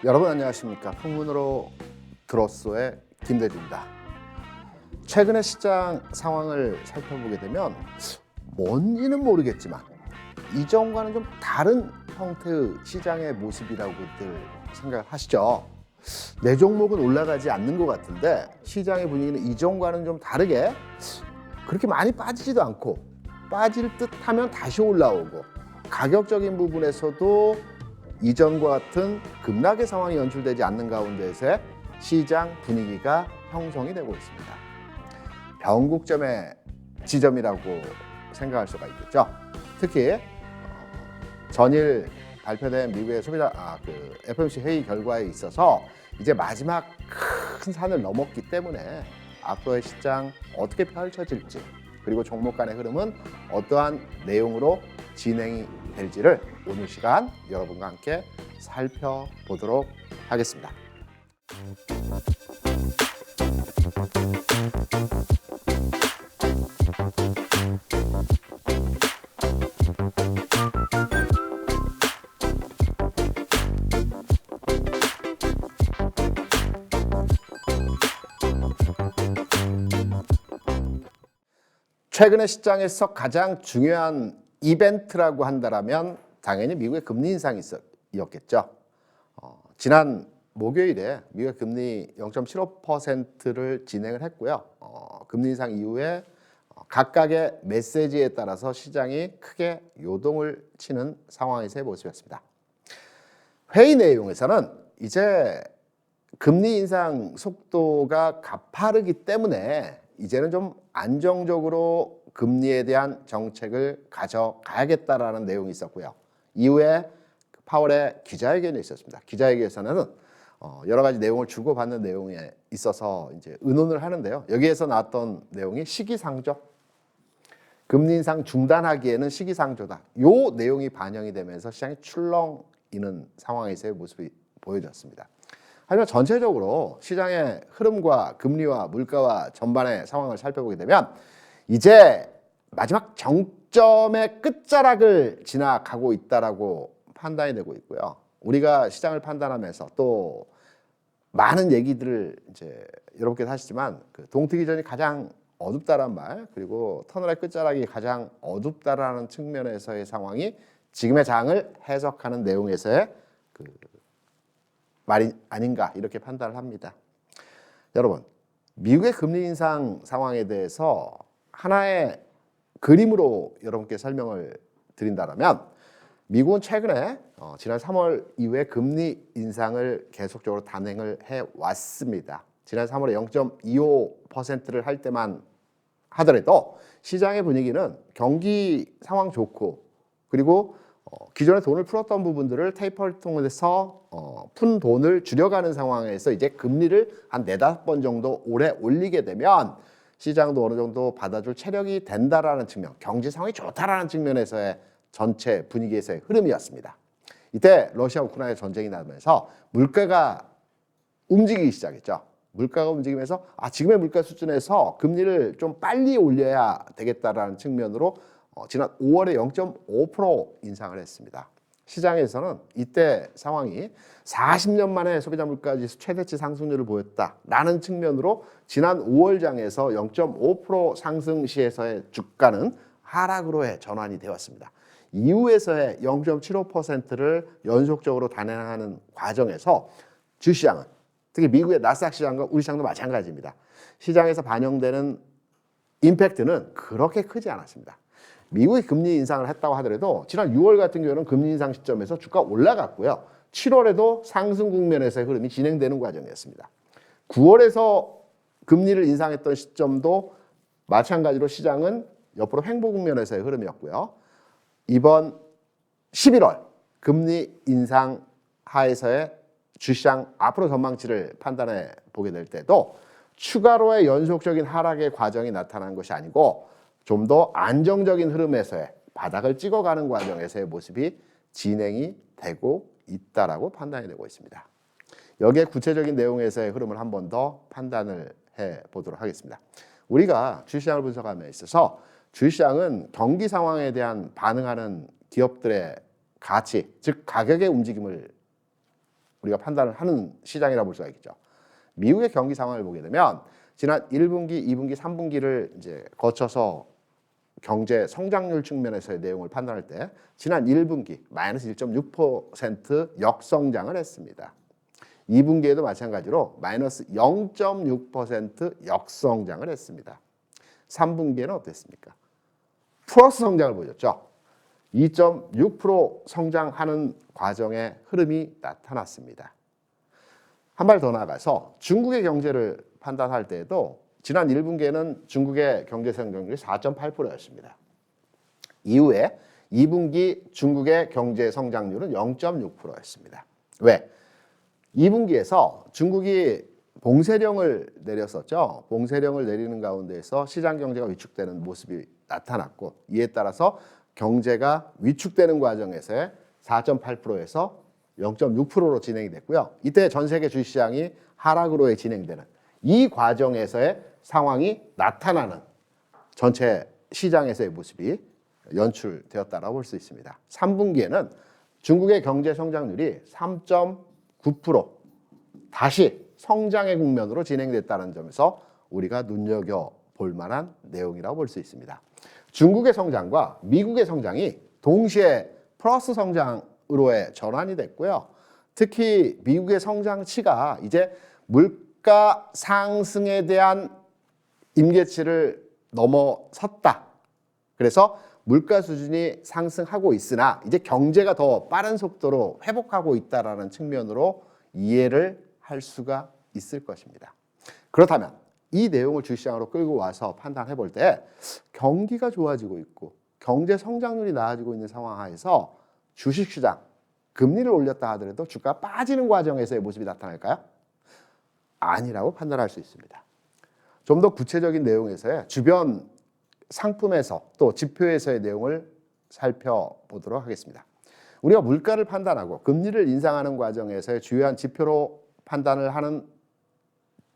여러분 안녕하십니까? 풍문으로 드로소의 김대중입니다. 최근의 시장 상황을 살펴보게 되면 뭔지는 모르겠지만 이전과는 좀 다른 형태의 시장의 모습이라고들 생각을 하시죠. 내 종목은 올라가지 않는 것 같은데 시장의 분위기는 이전과는 좀 다르게 그렇게 많이 빠지지도 않고 빠질 듯 하면 다시 올라오고 가격적인 부분에서도 이전과 같은 급락의 상황이 연출되지 않는 가운데서 시장 분위기가 형성이 되고 있습니다. 변곡점의 지점이라고 생각할 수가 있겠죠. 특히 전일 발표된 미국의 FOMC 회의 결과에 있어서 이제 마지막 큰 산을 넘었기 때문에 앞으로의 시장 어떻게 펼쳐질지 그리고 종목 간의 흐름은 어떠한 내용으로 진행이 될지를 오늘 시간 여러분과 함께 살펴보도록 하겠습니다. 최근의 시장에서 가장 중요한 이벤트라고 한다면 당연히 미국의 금리 인상이었겠죠. 지난 목요일에 미국 금리 0.75%를 진행을 했고요. 금리 인상 이후에 각각의 메시지에 따라서 시장이 크게 요동을 치는 상황에서의 모습이었습니다. 회의 내용에서는 이제 금리 인상 속도가 가파르기 때문에 이제는 좀 안정적으로 금리에 대한 정책을 가져가야겠다라는 내용이 있었고요. 이후에 파월의 기자회견이 있었습니다. 기자회견에서는 여러 가지 내용을 주고받는 내용에 있어서 이제 의논을 하는데요. 여기에서 나왔던 내용이 시기상조, 금리 인상 중단하기에는 시기상조다. 요 내용이 반영이 되면서 시장이 출렁이는 상황에서의 모습이 보여졌습니다. 하지만 전체적으로 시장의 흐름과 금리와 물가와 전반의 상황을 살펴보게 되면 이제 마지막 정점의 끝자락을 지나가고 있다라고 판단이 되고 있고요. 우리가 시장을 판단하면서 또 많은 얘기들을 이제 여러분께서 하시지만 동트기전이 가장 어둡다란 말 그리고 터널의 끝자락이 가장 어둡다라는 측면에서의 상황이 지금의 장을 해석하는 내용에서의 말이 아닌가 이렇게 판단을 합니다. 여러분, 미국의 금리 인상 상황에 대해서 하나의 그림으로 여러분께 설명을 드린다면 미국은 최근에 지난 3월 이후에 금리 인상을 계속적으로 단행을 해왔습니다. 지난 3월에 0.25%를 할 때만 하더라도 시장의 분위기는 경기 상황 좋고 그리고 기존에 돈을 풀었던 부분들을 테이퍼를 통해서 푼 돈을 줄여가는 상황에서 이제 금리를 한 4-5번 정도 오래 올리게 되면 시장도 어느 정도 받아줄 체력이 된다라는 측면, 경제 상황이 좋다라는 측면에서의 전체 분위기에서의 흐름이었습니다. 이때 러시아 우크라이나 전쟁이 나면서 물가가 움직이기 시작했죠. 물가가 움직이면서 지금의 물가 수준에서 금리를 좀 빨리 올려야 되겠다라는 측면으로 지난 5월에 0.5% 인상을 했습니다. 시장에서는 이때 상황이 40년 만에 소비자 물가지수 최대치 상승률을 보였다라는 측면으로 지난 5월장에서 0.5% 상승 시에서의 주가는 하락으로의 전환이 되었습니다. 이후에서의 0.75%를 연속적으로 단행하는 과정에서 주시장은 특히 미국의 나스닥 시장과 우리 시장도 마찬가지입니다. 시장에서 반영되는 임팩트는 그렇게 크지 않았습니다. 미국이 금리 인상을 했다고 하더라도 지난 6월 같은 경우는 금리 인상 시점에서 주가 올라갔고요. 7월에도 상승 국면에서의 흐름이 진행되는 과정이었습니다. 9월에서 금리를 인상했던 시점도 마찬가지로 시장은 옆으로 횡보 국면에서의 흐름이었고요. 이번 11월 금리 인상 하에서의 주시장 앞으로 전망치를 판단해 보게 될 때도 추가로의 연속적인 하락의 과정이 나타난 것이 아니고 좀 더 안정적인 흐름에서의 바닥을 찍어가는 과정에서의 모습이 진행이 되고 있다라고 판단이 되고 있습니다. 여기에 구체적인 내용에서의 흐름을 한 번 더 판단을 해 보도록 하겠습니다. 우리가 주시장을 분석함에 있어서 주시장은 경기 상황에 대한 반응하는 기업들의 가치, 즉 가격의 움직임을 우리가 판단을 하는 시장이라고 볼 수가 있겠죠. 미국의 경기 상황을 보게 되면 지난 1분기, 2분기, 3분기를 이제 거쳐서 경제 성장률 측면에서의 내용을 판단할 때 지난 1분기 마이너스 1.6% 역성장을 했습니다. 2분기에도 마찬가지로 마이너스 0.6% 역성장을 했습니다. 3분기에는 어땠습니까? 플러스 성장을 보였죠. 2.6% 성장하는 과정의 흐름이 나타났습니다. 한 발 더 나아가서 중국의 경제를 판단할 때에도 지난 1분기에는 중국의 경제 성장률이 4.8%였습니다. 이후에 2분기 중국의 경제 성장률은 0.6%였습니다. 왜? 2분기에서 중국이 봉쇄령을 내렸었죠. 봉쇄령을 내리는 가운데에서 시장 경제가 위축되는 모습이 나타났고 이에 따라서 경제가 위축되는 과정에서의 4.8%에서 0.6%로 진행이 됐고요. 이때 전 세계 주식시장이 하락으로 진행되는 이 과정에서의 상황이 나타나는 전체 시장에서의 모습이 연출되었다고 볼 수 있습니다. 3분기에는 중국의 경제 성장률이 3.9% 다시 성장의 국면으로 진행됐다는 점에서 우리가 눈여겨볼 만한 내용이라고 볼 수 있습니다. 중국의 성장과 미국의 성장이 동시에 플러스 성장으로의 전환이 됐고요. 특히 미국의 성장치가 이제 물가 상승에 대한 임계치를 넘어섰다. 그래서 물가 수준이 상승하고 있으나 이제 경제가 더 빠른 속도로 회복하고 있다라는 측면으로 이해를 할 수가 있을 것입니다. 그렇다면 이 내용을 주식시장으로 끌고 와서 판단해 볼 때 경기가 좋아지고 있고 경제 성장률이 나아지고 있는 상황 하에서 주식시장 금리를 올렸다 하더라도 주가 빠지는 과정에서의 모습이 나타날까요? 아니라고 판단할 수 있습니다. 좀 더 구체적인 내용에서의 주변 상품에서 또 지표에서의 내용을 살펴보도록 하겠습니다. 우리가 물가를 판단하고 금리를 인상하는 과정에서의 주요한 지표로 판단을 하는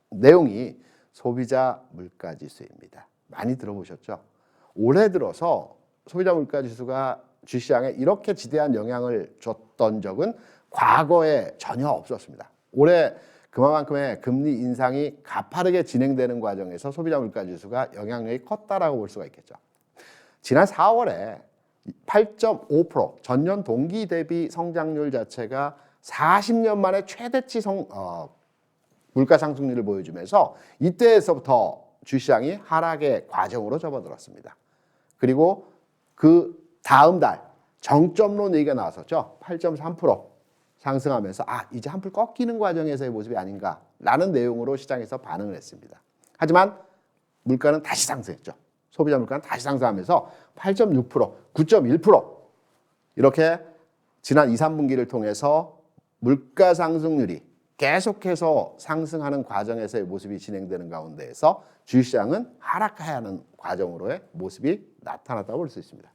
내용이 소비자 물가지수입니다. 많이 들어보셨죠? 올해 들어서 소비자 물가지수가 주시장에 이렇게 지대한 영향을 줬던 적은 과거에 전혀 없었습니다. 올해 그만큼의 금리 인상이 가파르게 진행되는 과정에서 소비자 물가지수가 영향력이 컸다라고 볼 수가 있겠죠. 지난 4월에 8.5% 전년 동기 대비 성장률 자체가 40년 만에 최대치 물가 상승률을 보여주면서 이때에서부터 주시장이 하락의 과정으로 접어들었습니다. 그리고 그 다음 달 정점론 얘기가 나왔었죠. 8.3% 상승하면서 이제 한풀 꺾이는 과정에서의 모습이 아닌가라는 내용으로 시장에서 반응을 했습니다. 하지만 물가는 다시 상승했죠. 소비자 물가는 다시 상승하면서 8.6%, 9.1% 이렇게 지난 2, 3분기를 통해서 물가 상승률이 계속해서 상승하는 과정에서의 모습이 진행되는 가운데에서 주식시장은 하락해야 하는 과정으로의 모습이 나타났다고 볼 수 있습니다.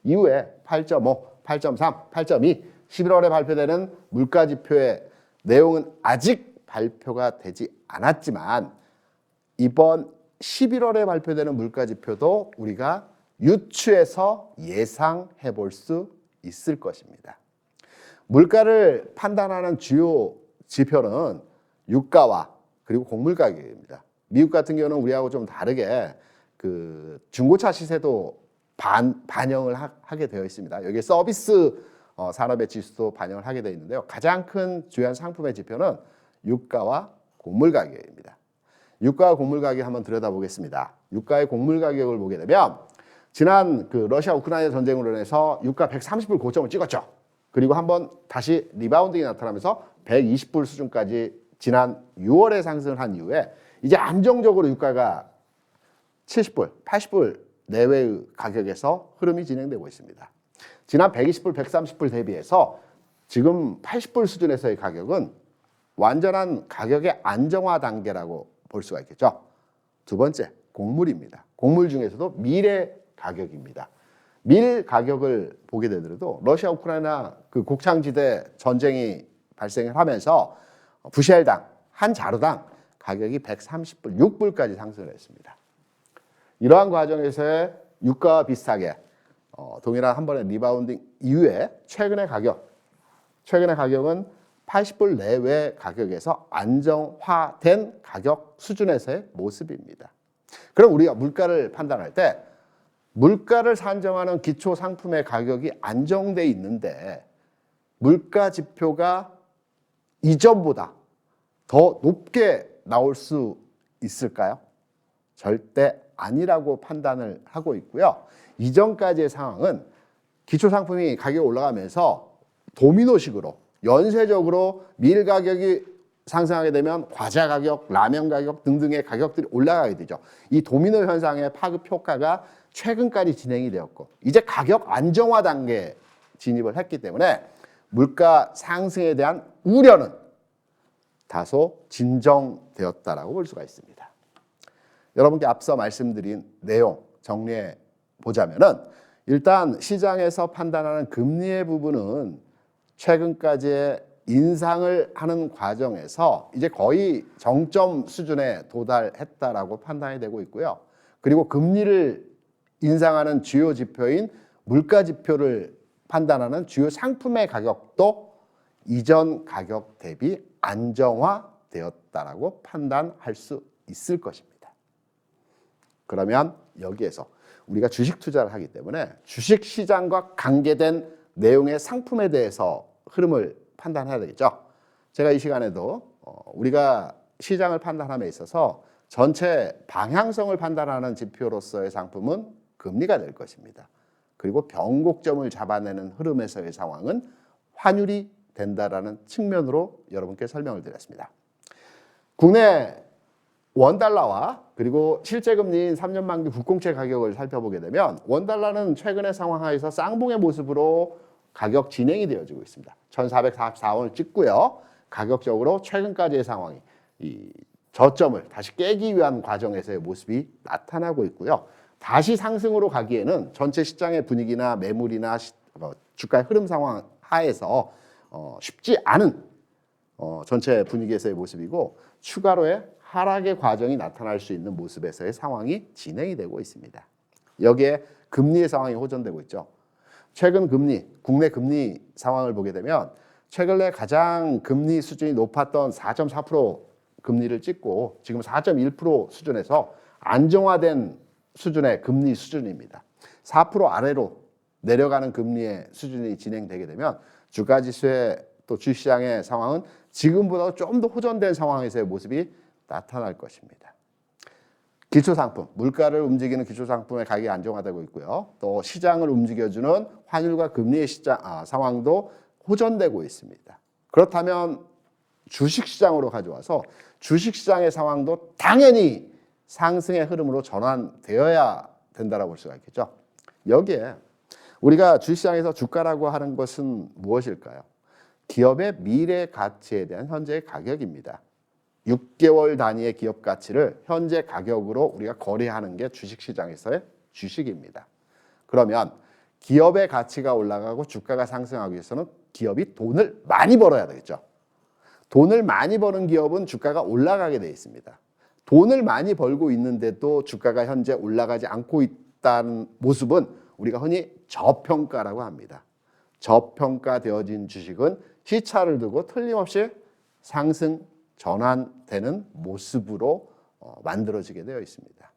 이후에 8.5, 8.3, 8.2 11월에 발표되는 물가지표의 내용은 아직 발표가 되지 않았지만 이번 11월에 발표되는 물가지표도 우리가 유추해서 예상해 볼 수 있을 것입니다. 물가를 판단하는 주요 지표는 유가와 그리고 곡물 가격입니다. 미국 같은 경우는 우리하고 좀 다르게 그 중고차 시세도 반영을 하게 되어 있습니다. 여기에 서비스 산업의 지수도 반영을 하게 되어 있는데요. 가장 큰 주요한 상품의 지표는 유가와 곡물 가격입니다. 유가와 곡물 가격 한번 들여다보겠습니다. 유가의 곡물 가격을 보게 되면 지난 그 러시아 우크라이나 전쟁으로 인해서 유가 130불 고점을 찍었죠. 그리고 한번 다시 리바운딩이 나타나면서 120불 수준까지 지난 6월에 상승을 한 이후에 이제 안정적으로 유가가 70불, 80불 내외의 가격에서 흐름이 진행되고 있습니다. 지난 120불, 130불 대비해서 지금 80불 수준에서의 가격은 완전한 가격의 안정화 단계라고 볼 수가 있겠죠. 두 번째, 곡물입니다. 곡물 중에서도 밀의 가격입니다. 밀 가격을 보게 되더라도 러시아 우크라이나 그 곡창지대 전쟁이 발생을 하면서 부시엘당 한 자루당 가격이 130불, 6불까지 상승을 했습니다. 이러한 과정에서의 유가와 비슷하게 동일한 한 번의 리바운딩 이후에 최근의 가격은 80불 내외 가격에서 안정화된 가격 수준에서의 모습입니다. 그럼 우리가 물가를 판단할 때 물가를 산정하는 기초 상품의 가격이 안정돼 있는데 물가 지표가 이전보다 더 높게 나올 수 있을까요? 절대 아니라고 판단을 하고 있고요. 이전까지의 상황은 기초 상품이 가격이 올라가면서 도미노식으로 연쇄적으로 밀 가격이 상승하게 되면 과자 가격, 라면 가격 등등의 가격들이 올라가게 되죠. 이 도미노 현상의 파급 효과가 최근까지 진행이 되었고 이제 가격 안정화 단계에 진입을 했기 때문에 물가 상승에 대한 우려는 다소 진정되었다라고 볼 수가 있습니다. 여러분께 앞서 말씀드린 내용 정리해 보자면은 일단 시장에서 판단하는 금리의 부분은 최근까지의 인상을 하는 과정에서 이제 거의 정점 수준에 도달했다라고 판단이 되고 있고요. 그리고 금리를 인상하는 주요 지표인 물가 지표를 판단하는 주요 상품의 가격도 이전 가격 대비 안정화되었다라고 판단할 수 있을 것입니다. 그러면 여기에서 우리가 주식 투자를 하기 때문에 주식 시장과 관계된 내용의 상품에 대해서 흐름을 판단해야 되겠죠. 제가 이 시간에도 우리가 시장을 판단함에 있어서 전체 방향성을 판단하는 지표로서의 상품은 금리가 될 것입니다. 그리고 변곡점을 잡아내는 흐름에서의 상황은 환율이 된다라는 측면으로 여러분께 설명을 드렸습니다. 국내 원달러와 그리고 실제 금리인 3년 만기 국공채 가격을 살펴보게 되면 원달러는 최근의 상황 하에서 쌍봉의 모습으로 가격 진행이 되어지고 있습니다. 1444원을 찍고요. 가격적으로 최근까지의 상황이 이 저점을 다시 깨기 위한 과정에서의 모습이 나타나고 있고요. 다시 상승으로 가기에는 전체 시장의 분위기나 매물이나 주가의 흐름 상황 하에서 쉽지 않은 전체 분위기에서의 모습이고 추가로의 하락의 과정이 나타날 수 있는 모습에서의 상황이 진행이 되고 있습니다. 여기에 금리의 상황이 호전되고 있죠. 최근 금리, 국내 금리 상황을 보게 되면 최근에 가장 금리 수준이 높았던 4.4% 금리를 찍고 지금 4.1% 수준에서 안정화된 수준의 금리 수준입니다. 4% 아래로 내려가는 금리의 수준이 진행되게 되면 주가지수의 또 주시장의 상황은 지금보다 좀 더 호전된 상황에서의 모습이 나타날 것입니다. 기초상품, 물가를 움직이는 기초상품의 가격이 안정화되고 있고요. 또 시장을 움직여주는 환율과 금리의 상황도 호전되고 있습니다. 그렇다면 주식시장으로 가져와서 주식시장의 상황도 당연히 상승의 흐름으로 전환되어야 된다고 볼 수가 있겠죠. 여기에 우리가 주식시장에서 주가라고 하는 것은 무엇일까요? 기업의 미래 가치에 대한 현재의 가격입니다. 6개월 단위의 기업 가치를 현재 가격으로 우리가 거래하는 게 주식시장에서의 주식입니다. 그러면 기업의 가치가 올라가고 주가가 상승하기 위해서는 기업이 돈을 많이 벌어야 되겠죠. 돈을 많이 버는 기업은 주가가 올라가게 돼 있습니다. 돈을 많이 벌고 있는데도 주가가 현재 올라가지 않고 있다는 모습은 우리가 흔히 저평가라고 합니다. 저평가되어진 주식은 시차를 두고 틀림없이 상승 전환되는 모습으로 만들어지게 되어 있습니다.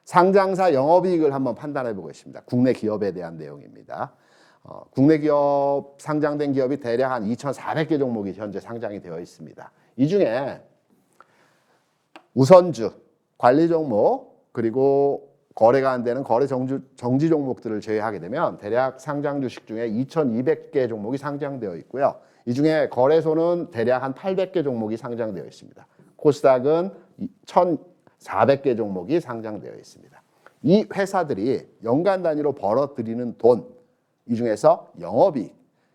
상장사 영업이익을 한번 판단해 보겠습니다. 국내 기업에 대한 내용입니다. 국내 기업 상장된 기업이 대략 한 2,400개 종목이 현재 상장이 되어 있습니다. 이 중에 우선주, 관리 종목 그리고 거래가 안 되는 거래 정지 종목들을 제외하게 되면 대략 상장 주식 중에 2,200개 종목이 상장되어 있고요. 이 중에 거래소는 대략 한 800개 종목이 상장되어 있습니다. 코스닥은 1,400개 종목이 상장되어 있습니다. 이 회사들이 연간 단위로 벌어들이는 돈, 이 중에서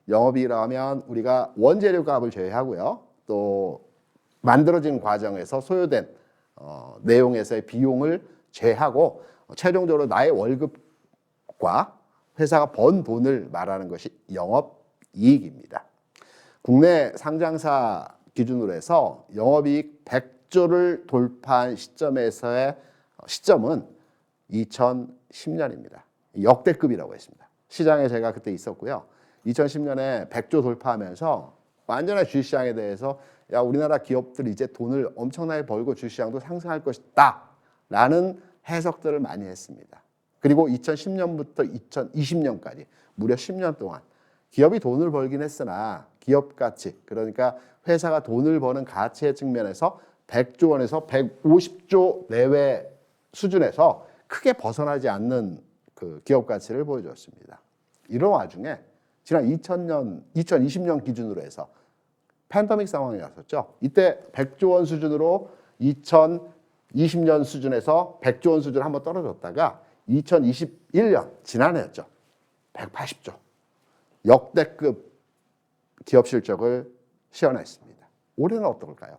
영업이익이라면 우리가 원재료 값을 제외하고요. 또 만들어진 과정에서 소요된 내용에서의 비용을 제외하고 최종적으로 나의 월급과 회사가 번 돈을 말하는 것이 영업이익입니다. 국내 상장사 기준으로 해서 영업이익 100조를 돌파한 시점에서의 시점은 2010년입니다. 역대급이라고 했습니다. 시장에 제가 그때 있었고요. 2010년에 100조 돌파하면서 완전한 주식시장에 대해서 야 우리나라 기업들이 이제 돈을 엄청나게 벌고 주식시장도 상승할 것이다 라는 해석들을 많이 했습니다. 그리고 2010년부터 2020년까지 무려 10년 동안 기업이 돈을 벌긴 했으나 기업 가치, 그러니까 회사가 돈을 버는 가치의 측면에서 100조 원에서 150조 내외 수준에서 크게 벗어나지 않는 그 기업 가치를 보여줬습니다. 이런 와중에 지난 2020년 기준으로 해서 팬데믹 상황이 왔었죠. 이때 100조 원 수준으로 2020년 수준에서 100조 원 수준 한번 떨어졌다가 2021년 지난해였죠. 180조. 역대급 기업 실적을 시현했습니다. 올해는 어떨까요?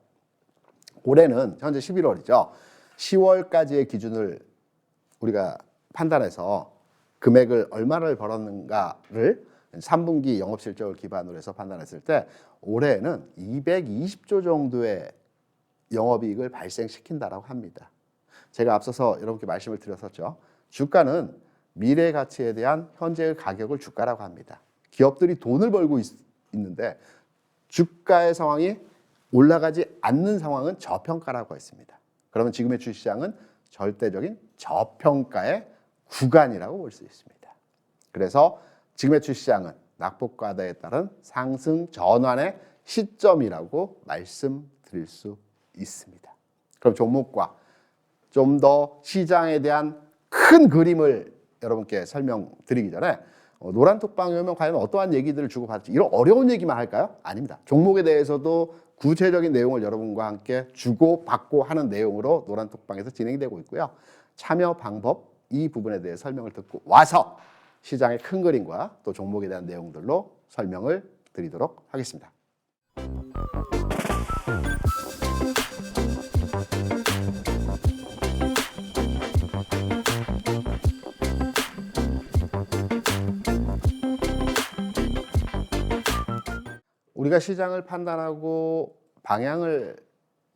올해는 현재 11월이죠. 10월까지의 기준을 우리가 판단해서 금액을 얼마를 벌었는가를 3분기 영업실적을 기반으로 해서 판단했을 때 올해는 220조 정도의 영업이익을 발생시킨다라고 합니다. 제가 앞서서 여러분께 말씀을 드렸었죠. 주가는 미래 가치에 대한 현재의 가격을 주가라고 합니다. 기업들이 돈을 벌고 있는데 주가의 상황이 올라가지 않는 상황은 저평가라고 했습니다. 그러면 지금의 주시장은 절대적인 저평가의 구간이라고 볼 수 있습니다. 그래서 지금의 주시장은 낙폭과다에 따른 상승 전환의 시점이라고 말씀드릴 수 있습니다. 그럼 종목과 좀 더 시장에 대한 큰 그림을 여러분께 설명드리기 전에 노란톡방에 오면 과연 어떠한 얘기들을 주고받을지 이런 어려운 얘기만 할까요? 아닙니다. 종목에 대해서도 구체적인 내용을 여러분과 함께 주고받고 하는 내용으로 노란톡방에서 진행이 되고 있고요. 참여 방법 이 부분에 대해 설명을 듣고 와서 시장의 큰 그림과 또 종목에 대한 내용들로 설명을 드리도록 하겠습니다. 우리가 시장을 판단하고 방향을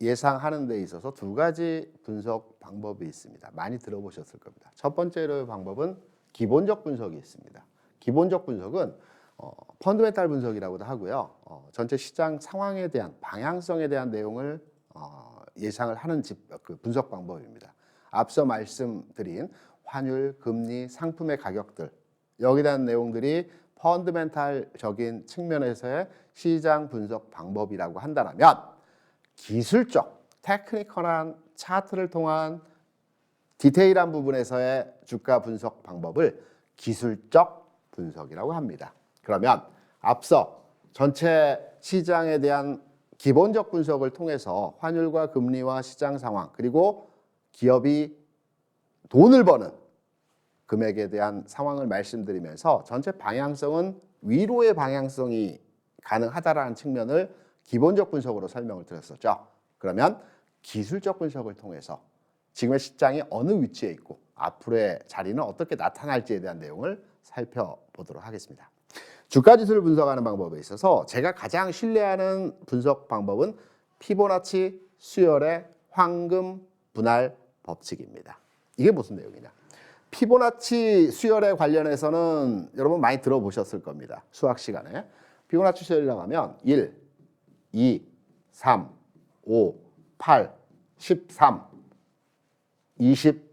예상하는 데 있어서 두 가지 분석 방법이 있습니다. 많이 들어보셨을 겁니다. 첫 번째 방법은 기본적 분석이 있습니다. 기본적 분석은 펀드멘탈 분석이라고도 하고요. 전체 시장 상황에 대한 방향성에 대한 내용을 예상을 하는 그 분석 방법입니다. 앞서 말씀드린 환율, 금리, 상품의 가격들 여기에 대한 내용들이 펀드멘탈적인 측면에서의 시장 분석 방법이라고 한다면 기술적, 테크니컬한 차트를 통한 디테일한 부분에서의 주가 분석 방법을 기술적 분석이라고 합니다. 그러면 앞서 전체 시장에 대한 기본적 분석을 통해서 환율과 금리와 시장 상황 그리고 기업이 돈을 버는 금액에 대한 상황을 말씀드리면서 전체 방향성은 위로의 방향성이 가능하다라는 측면을 기본적 분석으로 설명을 드렸었죠. 그러면 기술적 분석을 통해서 지금의 시장이 어느 위치에 있고 앞으로의 자리는 어떻게 나타날지에 대한 내용을 살펴보도록 하겠습니다. 주가 지수를 분석하는 방법에 있어서 제가 가장 신뢰하는 분석 방법은 피보나치 수열의 황금 분할 법칙입니다. 이게 무슨 내용이냐? 피보나치 수열에 관련해서는 여러분 많이 들어보셨을 겁니다. 수학 시간에. 피보나치 수열이라고 하면 1, 2, 3, 5, 8, 13, 21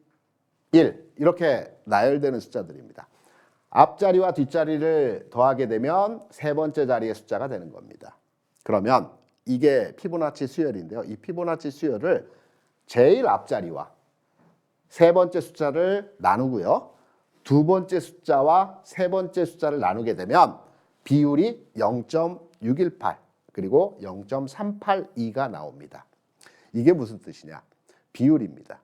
이렇게 나열되는 숫자들입니다. 앞자리와 뒷자리를 더하게 되면 세 번째 자리의 숫자가 되는 겁니다. 그러면 이게 피보나치 수열인데요. 이 피보나치 수열을 제일 앞자리와 세 번째 숫자를 나누고요. 두 번째 숫자와 세 번째 숫자를 나누게 되면 비율이 0.618 그리고 0.382가 나옵니다. 이게 무슨 뜻이냐? 비율입니다.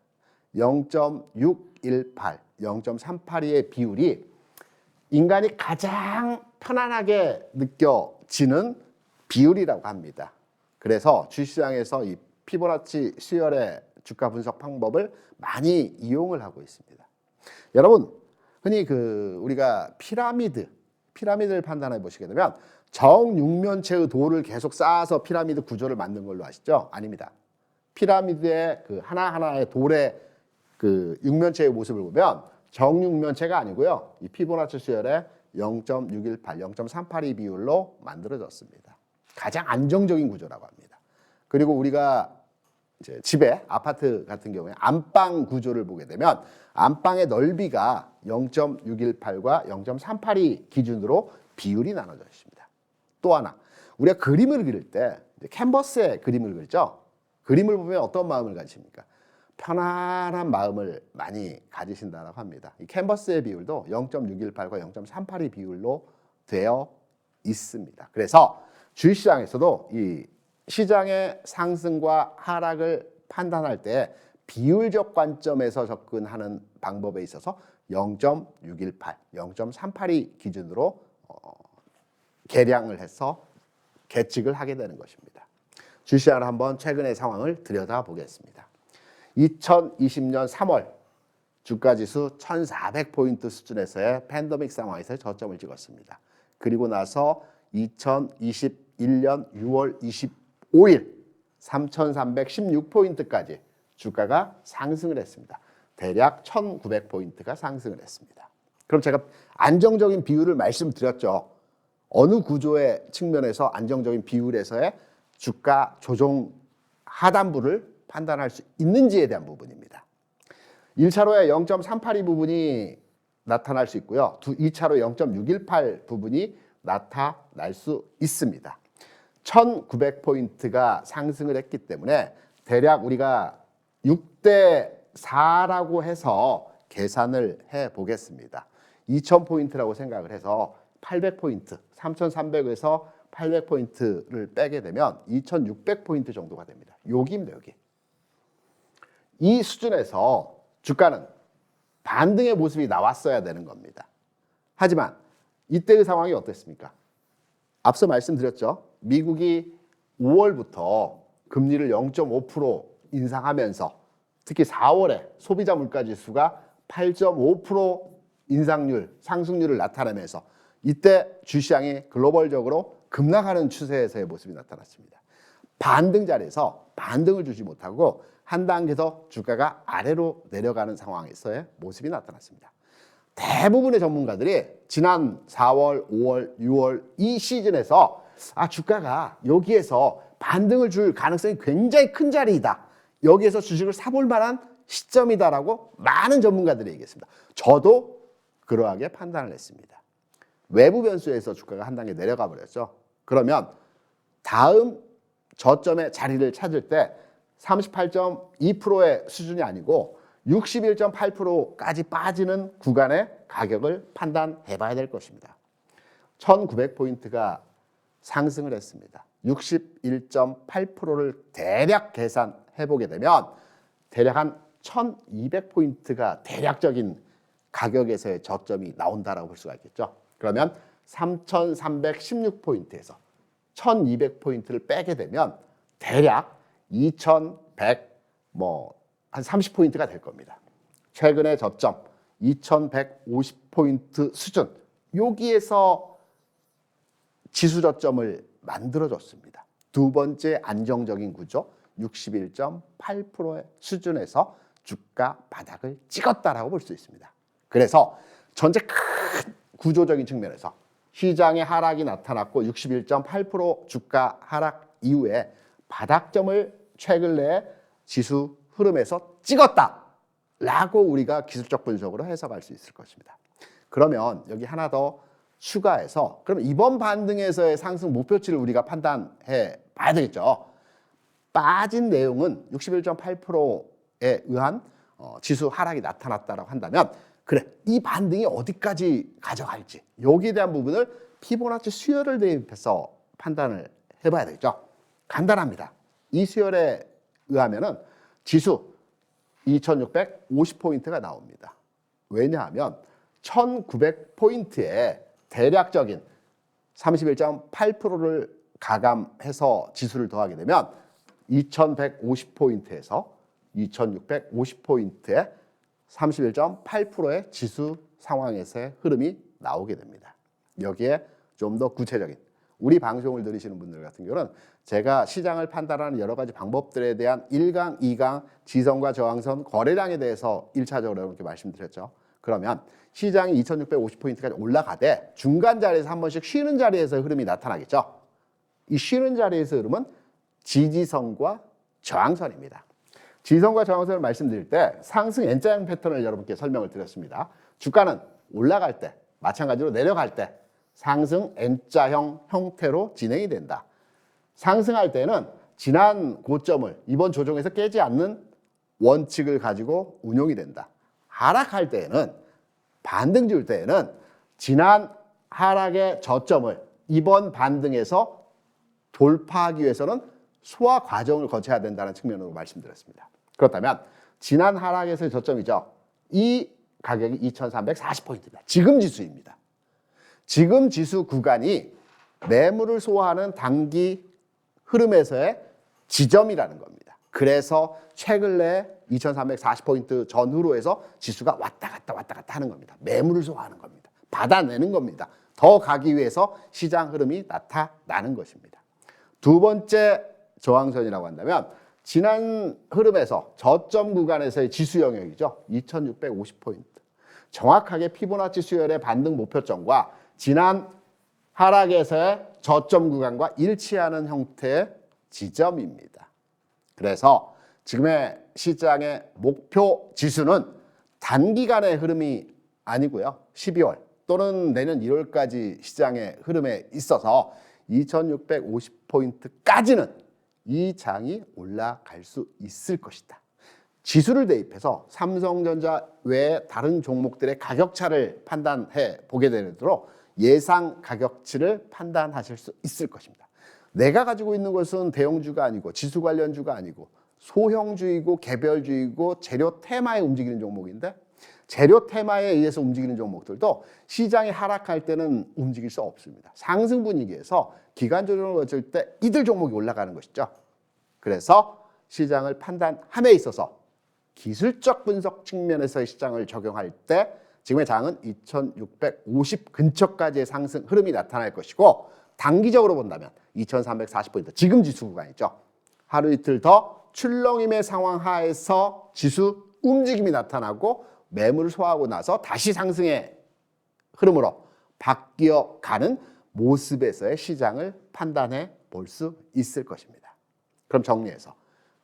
0.618, 0.382의 비율이 인간이 가장 편안하게 느껴지는 비율이라고 합니다. 그래서 주식시장에서 이 피보나치 수열의 주가 분석 방법을 많이 이용을 하고 있습니다. 여러분, 흔히 우리가 피라미드를 판단해 보시게 되면 정육면체의 돌을 계속 쌓아서 피라미드 구조를 만든 걸로 아시죠? 아닙니다. 피라미드의 하나하나의 돌의 육면체의 모습을 보면 정육면체가 아니고요. 이 피보나치 수열의 0.618, 0.382 비율로 만들어졌습니다. 가장 안정적인 구조라고 합니다. 그리고 우리가 이제 집에 아파트 같은 경우에 안방 구조를 보게 되면 안방의 넓이가 0.618과 0.382 기준으로 비율이 나눠져 있습니다. 또 하나, 우리가 그림을 그릴 때 캔버스에 그림을 그리죠. 그림을 보면 어떤 마음을 가지십니까? 편안한 마음을 많이 가지신다고 합니다. 이 캔버스의 비율도 0.618과 0.382 비율로 되어 있습니다. 그래서 주식시장에서도 이 시장의 상승과 하락을 판단할 때 비율적 관점에서 접근하는 방법에 있어서 0.618, 0.382 기준으로 계량을 해서 계측을 하게 되는 것입니다. 주식시장을 한번 최근의 상황을 들여다보겠습니다. 2020년 3월 주가지수 1400포인트 수준에서의 팬데믹 상황에서 저점을 찍었습니다. 그리고 나서 2021년 6월 25일 3316포인트까지 주가가 상승을 했습니다. 대략 1900포인트가 상승을 했습니다. 그럼 제가 안정적인 비율을 말씀드렸죠. 어느 구조의 측면에서 안정적인 비율에서의 주가 조정 하단부를 판단할 수 있는지에 대한 부분입니다. 1차로에 0.382 부분이 나타날 수 있고요. 2차로 0.618 부분이 나타날 수 있습니다. 1900포인트가 상승을 했기 때문에 대략 우리가 6대 4라고 해서 계산을 해 보겠습니다. 2000포인트라고 생각을 해서 800포인트, 3300에서 800포인트를 빼게 되면 2600포인트 정도가 됩니다. 여기입니다, 여기. 이 수준에서 주가는 반등의 모습이 나왔어야 되는 겁니다. 하지만 이때의 상황이 어땠습니까? 앞서 말씀드렸죠. 미국이 5월부터 금리를 0.5% 인상하면서 특히 4월에 소비자 물가지수가 8.5% 인상률, 상승률을 나타내면서 이때 주시장이 글로벌적으로 급락하는 추세에서의 모습이 나타났습니다. 반등 자리에서 반등을 주지 못하고 한 단계 더 주가가 아래로 내려가는 상황에서의 모습이 나타났습니다. 대부분의 전문가들이 지난 4월, 5월, 6월 이 시즌에서 주가가 여기에서 반등을 줄 가능성이 굉장히 큰 자리이다. 여기에서 주식을 사볼 만한 시점이다라고 많은 전문가들이 얘기했습니다. 저도 그러하게 판단을 했습니다. 외부 변수에서 주가가 한 단계 내려가 버렸죠. 그러면 다음 저점의 자리를 찾을 때 38.2%의 수준이 아니고 61.8%까지 빠지는 구간의 가격을 판단해 봐야 될 것입니다. 1900포인트가 상승을 했습니다. 61.8%를 대략 계산해 보게 되면 대략 한 1200포인트가 대략적인 가격에서의 저점이 나온다라고 볼 수가 있겠죠. 그러면 3316포인트에서 1200포인트를 빼게 되면 대략 2100 한 30포인트가 될 겁니다. 최근의 저점 2150포인트 수준 여기에서 지수 저점을 만들어줬습니다. 두 번째 안정적인 구조 61.8%의 수준에서 주가 바닥을 찍었다라고 볼 수 있습니다. 그래서 전체 큰 구조적인 측면에서 시장의 하락이 나타났고 61.8% 주가 하락 이후에 바닥점을 최근 내에 지수 흐름에서 찍었다라고 우리가 기술적 분석으로 해석할 수 있을 것입니다. 그러면 여기 하나 더 추가해서 그럼 이번 반등에서의 상승 목표치를 우리가 판단해 봐야 되겠죠. 빠진 내용은 61.8%에 의한 지수 하락이 나타났다고 한다면 그래 이 반등이 어디까지 가져갈지 여기에 대한 부분을 피보나치 수열을 대입해서 판단을 해봐야 되겠죠. 간단합니다. 이 수열에 의하면은 지수 2650포인트가 나옵니다. 왜냐하면 1900포인트에 대략적인 31.8%를 가감해서 지수를 더하게 되면 2150포인트에서 2650포인트에 31.8%의 지수 상황에서의 흐름이 나오게 됩니다. 여기에 좀 더 구체적인 우리 방송을 들으시는 분들 같은 경우는 제가 시장을 판단하는 여러 가지 방법들에 대한 1강, 2강, 지성과 저항선, 거래량에 대해서 1차적으로 이렇게 말씀드렸죠. 그러면 시장이 2650포인트까지 올라가되 중간 자리에서 한 번씩 쉬는 자리에서 흐름이 나타나겠죠. 이 쉬는 자리에서 흐름은 지지선과 저항선입니다. 지지선과 저항선을 말씀드릴 때 상승 N자형 패턴을 여러분께 설명을 드렸습니다. 주가는 올라갈 때, 마찬가지로 내려갈 때 상승 N자형 형태로 진행이 된다. 상승할 때는 지난 고점을 이번 조정에서 깨지 않는 원칙을 가지고 운용이 된다. 하락할 때에는, 반등 줄 때에는 지난 하락의 저점을 이번 반등에서 돌파하기 위해서는 소화 과정을 거쳐야 된다는 측면으로 말씀드렸습니다. 그렇다면 지난 하락에서의 저점이죠. 이 가격이 2340포인트입니다. 지금 지수입니다. 지금 지수 구간이 매물을 소화하는 단기 흐름에서의 지점이라는 겁니다. 그래서 최근 내 2340포인트 전후로 해서 지수가 왔다 갔다 하는 겁니다. 매물을 소화하는 겁니다. 받아내는 겁니다. 더 가기 위해서 시장 흐름이 나타나는 것입니다. 두 번째 저항선이라고 한다면 지난 흐름에서 저점 구간에서의 지수 영역이죠. 2650포인트. 정확하게 피보나치 수열의 반등 목표점과 지난 하락에서의 저점 구간과 일치하는 형태의 지점입니다. 그래서 지금의 시장의 목표 지수는 단기간의 흐름이 아니고요. 12월 또는 내년 1월까지 시장의 흐름에 있어서 2650포인트까지는 이 장이 올라갈 수 있을 것이다. 지수를 대입해서 삼성전자 외 다른 종목들의 가격차를 판단해 보게 되도록 예상 가격치를 판단하실 수 있을 것입니다. 내가 가지고 있는 것은 대형주가 아니고 지수 관련주가 아니고 소형주이고 개별주이고 재료 테마에 움직이는 종목인데, 재료 테마에 의해서 움직이는 종목들도 시장이 하락할 때는 움직일 수 없습니다. 상승 분위기에서 기간 조정을 거칠 때 이들 종목이 올라가는 것이죠. 그래서 시장을 판단함에 있어서 기술적 분석 측면에서의 시장을 적용할 때 지금의 장은 2650 근처까지의 상승 흐름이 나타날 것이고, 단기적으로 본다면 2340포인트 지금 지수 구간이죠. 하루 이틀 더 출렁임의 상황 하에서 지수 움직임이 나타나고 매물을 소화하고 나서 다시 상승의 흐름으로 바뀌어가는 모습에서의 시장을 판단해 볼 수 있을 것입니다. 그럼 정리해서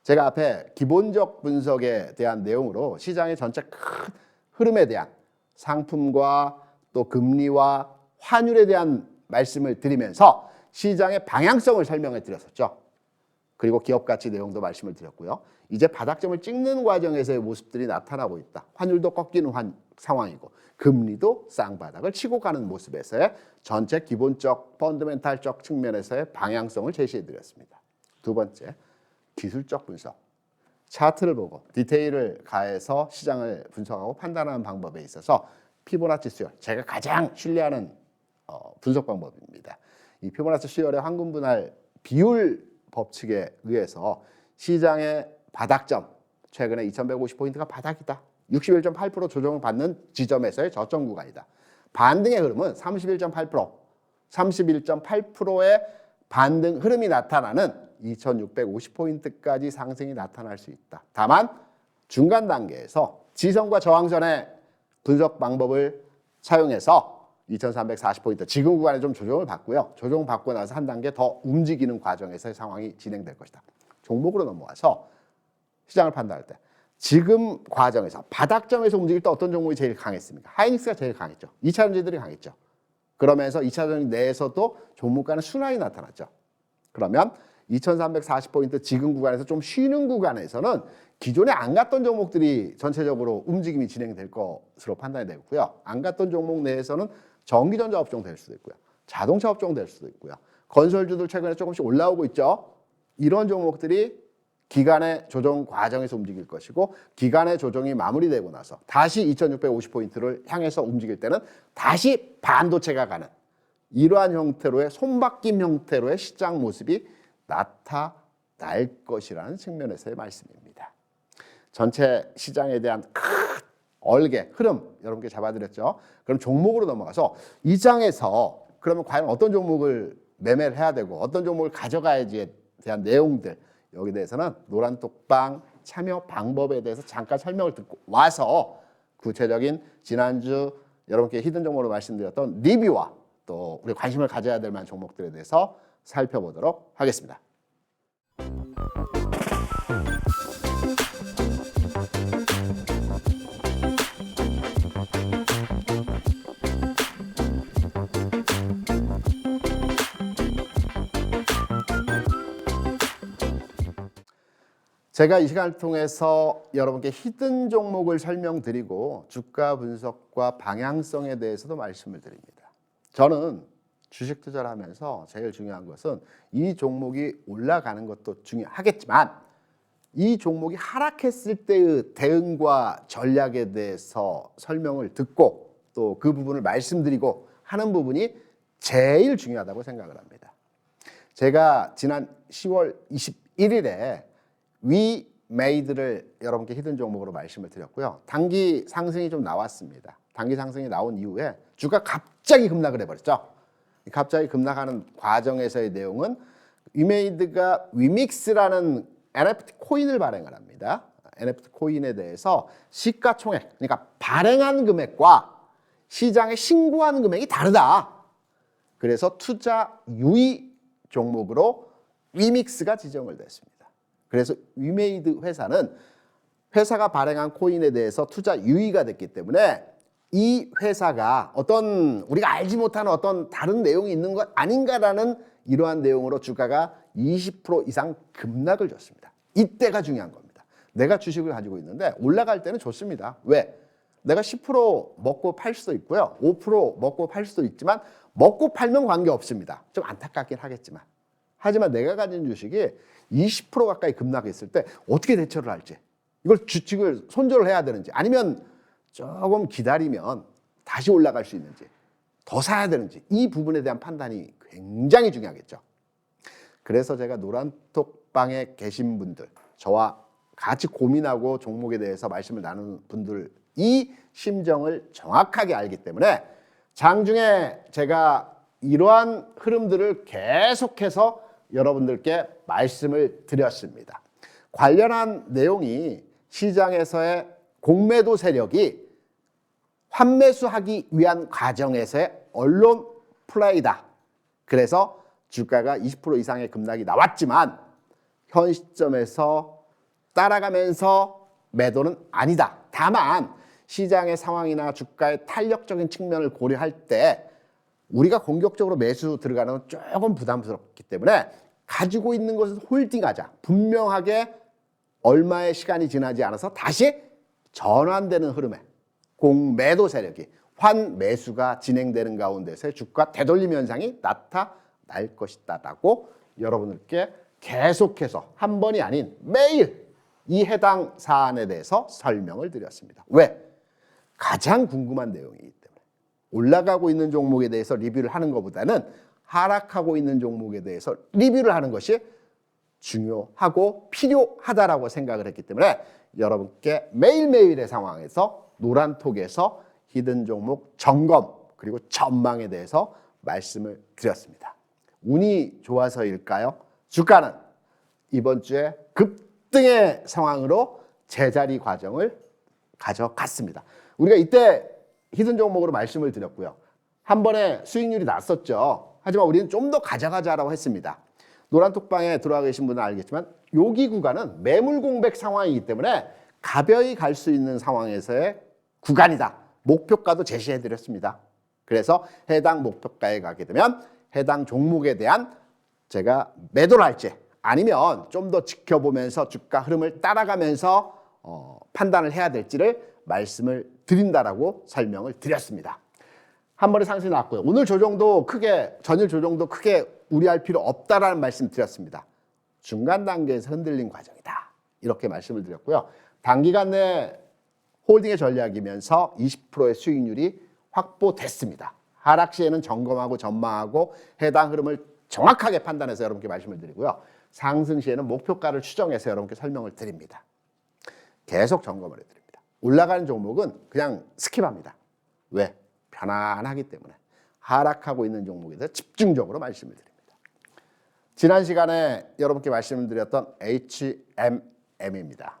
제가 앞에 기본적 분석에 대한 내용으로 시장의 전체 큰 흐름에 대한 상품과 또 금리와 환율에 대한 말씀을 드리면서 시장의 방향성을 설명해 드렸었죠. 그리고 기업 가치 내용도 말씀을 드렸고요. 이제 바닥점을 찍는 과정에서의 모습들이 나타나고 있다. 환율도 꺾이는 상황이고 금리도 쌍바닥을 치고 가는 모습에서의 전체 기본적 펀더멘탈적 측면에서의 방향성을 제시해 드렸습니다. 두 번째, 기술적 분석. 차트를 보고 디테일을 가해서 시장을 분석하고 판단하는 방법에 있어서 피보나치 수열, 제가 가장 신뢰하는 분석 방법입니다. 이 피보나치 수열의 황금 분할 비율 법칙에 의해서 시장의 바닥점, 최근에 2150포인트가 바닥이다. 61.8% 조정을 받는 지점에서의 저점 구간이다. 반등의 흐름은 31.8%, 31.8%의 반등 흐름이 나타나는 2650포인트까지 상승이 나타날 수 있다. 다만 중간 단계에서 지선과 저항선의 분석 방법을 사용해서 2340포인트 지금 구간에 좀 조정을 받고요. 조정 받고 나서 한 단계 더 움직이는 과정에서의 상황이 진행될 것이다. 종목으로 넘어와서 시장을 판단할 때 지금 과정에서 바닥점에서 움직일 때 어떤 종목이 제일 강했습니까? 하이닉스가 제일 강했죠. 2차전지들이 강했죠. 그러면서 2차전지 내에서도 종목 간의 순환이 나타났죠. 그러면 2340포인트 지금 구간에서 좀 쉬는 구간에서는 기존에 안 갔던 종목들이 전체적으로 움직임이 진행될 것으로 판단이 되고요. 안 갔던 종목 내에서는 전기전자 업종 될 수도 있고요. 자동차 업종 될 수도 있고요. 건설주들 최근에 조금씩 올라오고 있죠. 이런 종목들이 기간의 조정 과정에서 움직일 것이고, 기간의 조정이 마무리되고 나서 다시 2650포인트를 향해서 움직일 때는 다시 반도체가 가는 이러한 형태로의 손바뀜 형태로의 시장 모습이 나타날 것이라는 측면에서의 말씀입니다. 전체 시장에 대한 큰 얼개, 흐름 여러분께 잡아드렸죠. 그럼 종목으로 넘어가서 이 장에서 그러면 과연 어떤 종목을 매매를 해야 되고 어떤 종목을 가져가야지에 대한 내용들, 여기에 대해서는 노란톡방 참여 방법에 대해서 잠깐 설명을 듣고 와서 구체적인 지난주 여러분께 히든 종목으로 말씀드렸던 리뷰와 또 우리 관심을 가져야 될 만한 종목들에 대해서 살펴보도록 하겠습니다. 제가 이 시간을 통해서 여러분께 히든 종목을 설명드리고 주가 분석과 방향성에 대해서도 말씀을 드립니다. 저는 주식 투자를 하면서 제일 중요한 것은 이 종목이 올라가는 것도 중요하겠지만 이 종목이 하락했을 때의 대응과 전략에 대해서 설명을 듣고 또 그 부분을 말씀드리고 하는 부분이 제일 중요하다고 생각을 합니다. 제가 지난 10월 21일에 위메이드를 여러분께 히든 종목으로 말씀을 드렸고요. 단기 상승이 좀 나왔습니다. 단기 상승이 나온 이후에 주가 갑자기 급락을 해버렸죠. 갑자기 급락하는 과정에서의 내용은 위메이드가 위믹스라는 NFT 코인을 발행을 합니다. NFT 코인에 대해서 시가총액, 그러니까 발행한 금액과 시장에 신고한 금액이 다르다. 그래서 투자 유의 종목으로 위믹스가 지정을 됐습니다. 그래서 위메이드 회사는 회사가 발행한 코인에 대해서 투자 유의가 됐기 때문에 이 회사가 어떤 우리가 알지 못하는 어떤 다른 내용이 있는 것 아닌가라는 이러한 내용으로 주가가 20% 이상 급락을 줬습니다. 이때가 중요한 겁니다. 내가 주식을 가지고 있는데 올라갈 때는 좋습니다. 왜? 내가 10% 먹고 팔 수도 있고요. 5% 먹고 팔 수도 있지만 먹고 팔면 관계없습니다. 좀 안타깝긴 하겠지만. 하지만 내가 가진 주식이 20% 가까이 급락했을 때 어떻게 대처를 할지, 이걸 주식을 손절을 해야 되는지 아니면 조금 기다리면 다시 올라갈 수 있는지 더 사야 되는지 이 부분에 대한 판단이 굉장히 중요하겠죠. 그래서 제가 노란톡방에 계신 분들, 저와 같이 고민하고 종목에 대해서 말씀을 나누는 분들 이 심정을 정확하게 알기 때문에 장중에 제가 이러한 흐름들을 계속해서 여러분들께 말씀을 드렸습니다. 관련한 내용이 시장에서의 공매도 세력이 환매수하기 위한 과정에서의 언론 플레이다. 그래서 주가가 20% 이상의 급락이 나왔지만 현 시점에서 따라가면서 매도는 아니다. 다만 시장의 상황이나 주가의 탄력적인 측면을 고려할 때 우리가 공격적으로 매수 들어가는 건 조금 부담스럽기 때문에 가지고 있는 것을 홀딩하자. 분명하게 얼마의 시간이 지나지 않아서 다시 전환되는 흐름에 공매도 세력이 환매수가 진행되는 가운데서의 주가 되돌림 현상이 나타날 것이다라고 여러분들께 계속해서 한 번이 아닌 매일 이 해당 사안에 대해서 설명을 드렸습니다. 왜? 가장 궁금한 내용이기 때문에. 올라가고 있는 종목에 대해서 리뷰를 하는 것보다는 하락하고 있는 종목에 대해서 리뷰를 하는 것이 중요하고 필요하다라고 생각을 했기 때문에 여러분께 매일매일의 상황에서 노란톡에서 히든 종목 점검 그리고 전망에 대해서 말씀을 드렸습니다. 운이 좋아서일까요? 주가는 이번 주에 급등의 상황으로 제자리 과정을 가져갔습니다. 우리가 이때 히든 종목으로 말씀을 드렸고요. 한 번에 수익률이 났었죠. 하지만 우리는 좀 더 가져가자라고 했습니다. 노란톡방에 들어와 계신 분은 알겠지만 여기 구간은 매물 공백 상황이기 때문에 가벼이 갈 수 있는 상황에서의 구간이다. 목표가도 제시해 드렸습니다. 그래서 해당 목표가에 가게 되면 해당 종목에 대한 제가 매도를 할지 아니면 좀 더 지켜보면서 주가 흐름을 따라가면서 판단을 해야 될지를 말씀을 드린다라고 설명을 드렸습니다. 한 번에 상승이 났고요. 오늘 조정도 크게 전일 조정도 크게 우려할 필요 없다라는 말씀 드렸습니다. 중간 단계에서 흔들린 과정이다. 이렇게 말씀을 드렸고요. 단기간 내 홀딩의 전략이면서 20%의 수익률이 확보됐습니다. 하락 시에는 점검하고 전망하고 해당 흐름을 정확하게 판단해서 여러분께 말씀을 드리고요. 상승 시에는 목표가를 추정해서 여러분께 설명을 드립니다. 계속 점검을 해드립니다. 올라가는 종목은 그냥 스킵합니다. 왜? 편안하기 때문에. 하락하고 있는 종목에 대해서 집중적으로 말씀을 드립니다. 지난 시간에 여러분께 말씀을 드렸던 HMM입니다.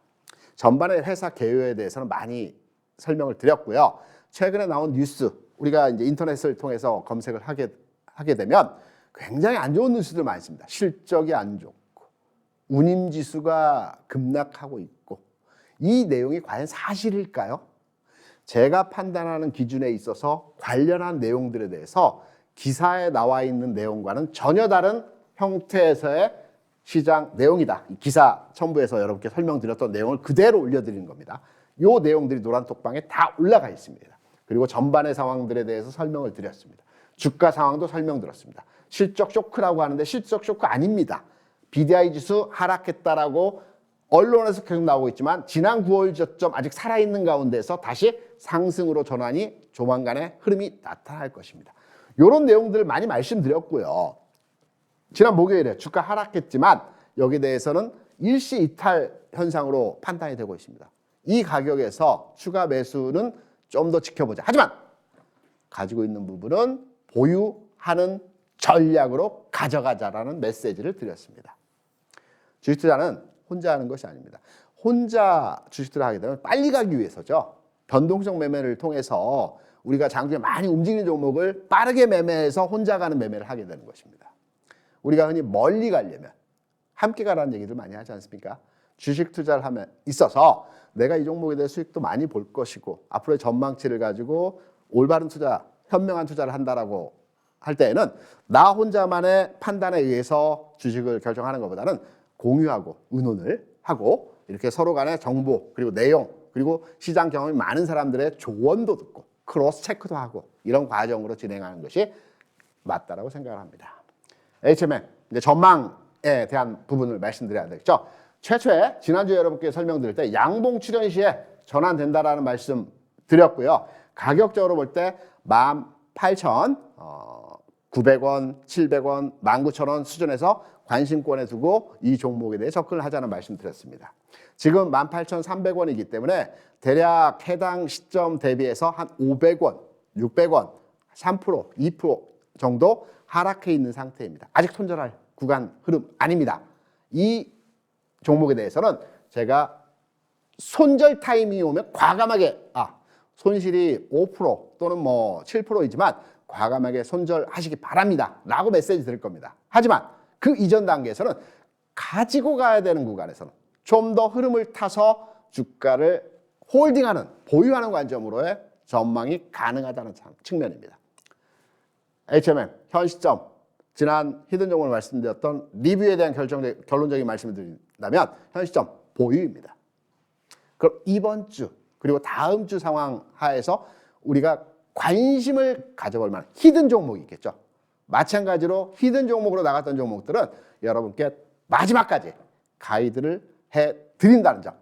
전반의 회사 개요에 대해서는 많이 설명을 드렸고요. 최근에 나온 뉴스, 우리가 이제 인터넷을 통해서 검색을 하게 되면 굉장히 안 좋은 뉴스들 많이 있습니다. 실적이 안 좋고 운임지수가 급락하고 있고 이 내용이 과연 사실일까요? 제가 판단하는 기준에 있어서 관련한 내용들에 대해서 기사에 나와 있는 내용과는 전혀 다른 형태에서의 시장 내용이다. 기사 첨부에서 여러분께 설명드렸던 내용을 그대로 올려드리는 겁니다. 이 내용들이 노란톡방에 다 올라가 있습니다. 그리고 전반의 상황들에 대해서 설명을 드렸습니다. 주가 상황도 설명드렸습니다. 실적 쇼크라고 하는데 실적 쇼크 아닙니다. BDI 지수 하락했다라고 언론에서 계속 나오고 있지만 지난 9월 저점 아직 살아있는 가운데서 다시 상승으로 전환이 조만간에 흐름이 나타날 것입니다. 이런 내용들을 많이 말씀드렸고요. 지난 목요일에 주가 하락했지만 여기에 대해서는 일시 이탈 현상으로 판단이 되고 있습니다. 이 가격에서 추가 매수는 좀 더 지켜보자. 하지만 가지고 있는 부분은 보유하는 전략으로 가져가자라는 메시지를 드렸습니다. 주식 투자는 혼자 하는 것이 아닙니다. 혼자 주식 투자를 하게 되면 빨리 가기 위해서죠. 변동성 매매를 통해서 우리가 장중에 많이 움직이는 종목을 빠르게 매매해서 혼자 가는 매매를 하게 되는 것입니다. 우리가 흔히 멀리 가려면 함께 가라는 얘기들 많이 하지 않습니까? 주식 투자를 하면 있어서 내가 이 종목에 대해 수익도 많이 볼 것이고 앞으로의 전망치를 가지고 올바른 투자, 현명한 투자를 한다라고 할 때에는 나 혼자만의 판단에 의해서 주식을 결정하는 것보다는 공유하고 의논을 하고 이렇게 서로 간의 정보 그리고 내용 그리고 시장 경험이 많은 사람들의 조언도 듣고 크로스 체크도 하고 이런 과정으로 진행하는 것이 맞다라고 생각을 합니다. HMM 이제 전망에 대한 부분을 말씀드려야 되겠죠. 최초에 지난주에 여러분께 설명드릴 때 양봉 출현 시에 전환된다라는 말씀 드렸고요. 가격적으로 볼 때 18,900원, 700원, 19,000원 수준에서 관심권에 두고 이 종목에 대해 접근을 하자는 말씀 드렸습니다. 지금 18,300원이기 때문에 대략 해당 시점 대비해서 한 500원, 600원, 3%, 2% 정도 하락해 있는 상태입니다. 아직 손절할 구간 흐름 아닙니다. 이 종목에 대해서는 제가 손절 타이밍이 오면 과감하게 손실이 5% 또는 뭐 7%이지만 과감하게 손절하시기 바랍니다 라고 메시지 드릴 겁니다. 하지만 그 이전 단계에서는 가지고 가야 되는 구간에서는 좀 더 흐름을 타서 주가를 홀딩하는 보유하는 관점으로의 전망이 가능하다는 측면입니다. HMM 현 시점 지난 히든 종목을 말씀드렸던 리뷰에 대한 결론적인 말씀을 드린다면 현 시점 보유입니다. 그럼 이번 주 그리고 다음 주 상황 하에서 우리가 관심을 가져볼 만한 히든 종목이 있겠죠. 마찬가지로 히든 종목으로 나갔던 종목들은 여러분께 마지막까지 가이드를 해드린다는 점.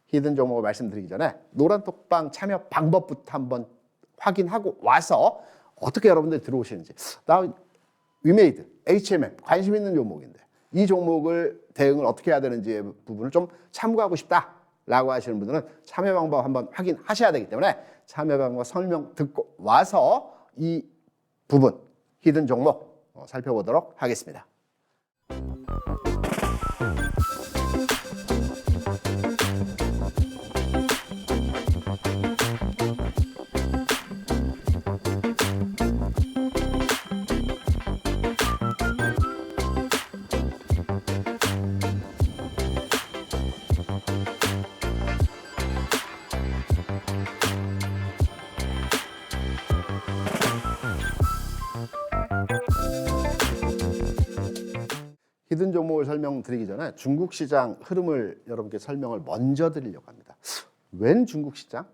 히든 종목을 말씀드리기 전에 노란톡방 참여 방법부터 한번 확인하고 와서 어떻게 여러분들이 들어오시는지. 나 위메이드, HMM 관심 있는 종목인데 이 종목을 대응을 어떻게 해야 되는지 부분을 좀 참고하고 싶다라고 하시는 분들은 참여 방법 한번 확인하셔야 되기 때문에 참여 방법 설명 듣고 와서 이 부분 히든 종목 살펴보도록 하겠습니다. 히든 종목을 설명드리기 전에 중국 시장 흐름을 여러분께 설명을 먼저 드리려고 합니다. 웬 중국 시장?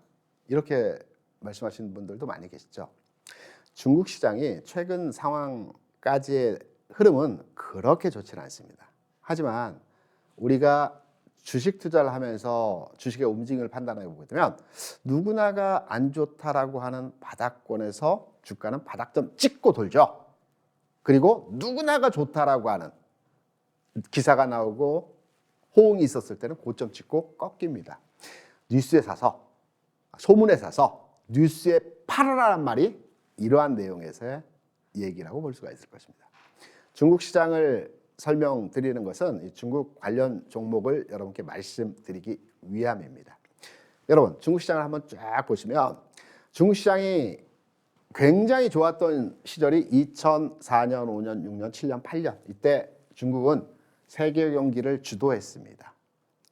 이렇게 말씀하시는 분들도 많이 계시죠. 중국 시장이 최근 상황까지의 흐름은 그렇게 좋지는 않습니다. 하지만 우리가 주식 투자를 하면서 주식의 움직임을 판단해 보게 되면 누구나가 안 좋다라고 하는 바닥권에서 주가는 바닥점 찍고 돌죠. 그리고 누구나가 좋다라고 하는 기사가 나오고 호응이 있었을 때는 고점 찍고 꺾입니다. 뉴스에 사서 소문에 사서 뉴스에 팔아라는 말이 이러한 내용에서의 얘기라고 볼 수가 있을 것입니다. 중국 시장을 설명드리는 것은 이 중국 관련 종목을 여러분께 말씀드리기 위함입니다. 여러분 중국 시장을 한번 쫙 보시면 중국 시장이 굉장히 좋았던 시절이 2004년, 5년, 6년, 7년, 8년. 이때 중국은 세계 경기를 주도했습니다.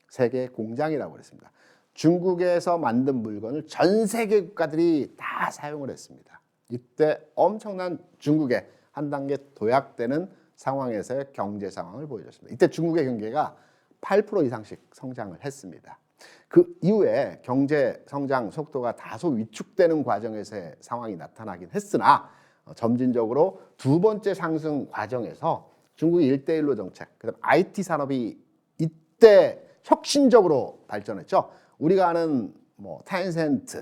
세계 공장이라고 그랬습니다. 중국에서 만든 물건을 전 세계 국가들이 다 사용을 했습니다. 이때 엄청난 중국의 한 단계 도약되는 상황에서의 경제 상황을 보여줬습니다. 이때 중국의 경제가 8% 이상씩 성장을 했습니다. 그 이후에 경제 성장 속도가 다소 위축되는 과정에서의 상황이 나타나긴 했으나 점진적으로 두 번째 상승 과정에서 중국이 1대1로 정책, 그다음 IT 산업이 이때 혁신적으로 발전했죠. 우리가 아는 뭐 텐센트,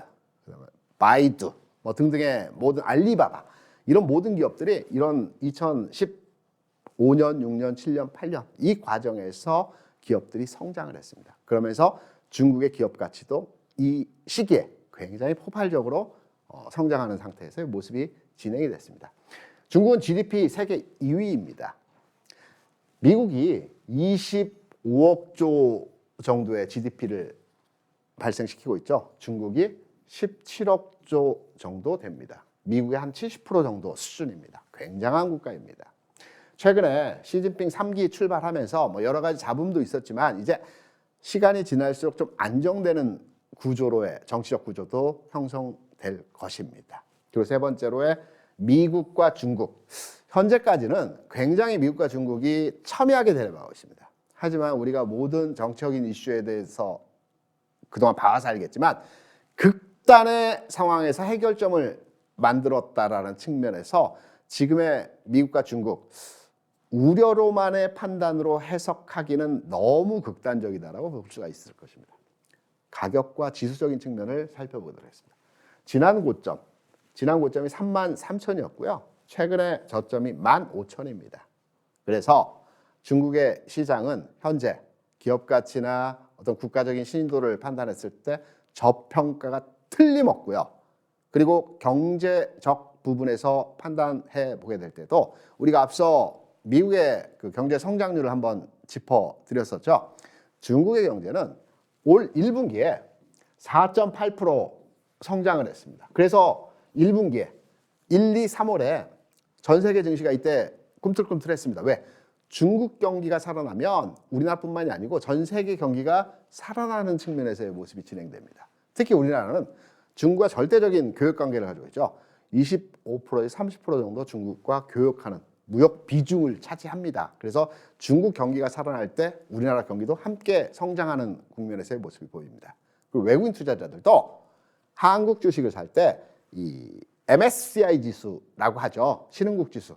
바이두 뭐 등등의 모든 알리바바 이런 모든 기업들이 이런 2015년, 6년, 7년, 8년 이 과정에서 기업들이 성장을 했습니다. 그러면서 중국의 기업 가치도 이 시기에 굉장히 폭발적으로 성장하는 상태에서의 모습이 진행이 됐습니다. 중국은 GDP 세계 2위입니다. 미국이 25억 조 정도의 GDP를 발생시키고 있죠. 중국이 17억 조 정도 됩니다. 미국의 한 70% 정도 수준입니다. 굉장한 국가입니다. 최근에 시진핑 3기 출발하면서 뭐 여러 가지 잡음도 있었지만 이제 시간이 지날수록 좀 안정되는 구조로의 정치적 구조도 형성될 것입니다. 그리고 세 번째로의 미국과 중국. 현재까지는 굉장히 미국과 중국이 첨예하게 대립하고 있습니다. 하지만 우리가 모든 정치적인 이슈에 대해서 그동안 봐와서 알겠지만 극단의 상황에서 해결점을 만들었다라는 측면에서 지금의 미국과 중국 우려로만의 판단으로 해석하기는 너무 극단적이다라고 볼 수가 있을 것입니다. 가격과 지수적인 측면을 살펴보도록 하겠습니다. 지난 고점이 33,000이었고요. 최근에 저점이 15,000입니다. 그래서 중국의 시장은 현재 기업 가치나 어떤 국가적인 신인도를 판단했을 때 저평가가 틀림없고요. 그리고 경제적 부분에서 판단해 보게 될 때도 우리가 앞서 미국의 그 경제 성장률을 한번 짚어드렸었죠. 중국의 경제는 올 1분기에 4.8% 성장을 했습니다. 그래서 1분기에 1, 2, 3월에 전 세계 증시가 이때 꿈틀꿈틀했습니다. 왜? 중국 경기가 살아나면 우리나라뿐만이 아니고 전 세계 경기가 살아나는 측면에서의 모습이 진행됩니다. 특히 우리나라는 중국과 절대적인 교역 관계를 가지고 있죠. 25%에서 30% 정도 중국과 교역하는 무역 비중을 차지합니다. 그래서 중국 경기가 살아날 때 우리나라 경기도 함께 성장하는 국면에서의 모습이 보입니다. 그리고 외국인 투자자들도 한국 주식을 살 때 이 MSCI 지수라고 하죠. 신흥국 지수.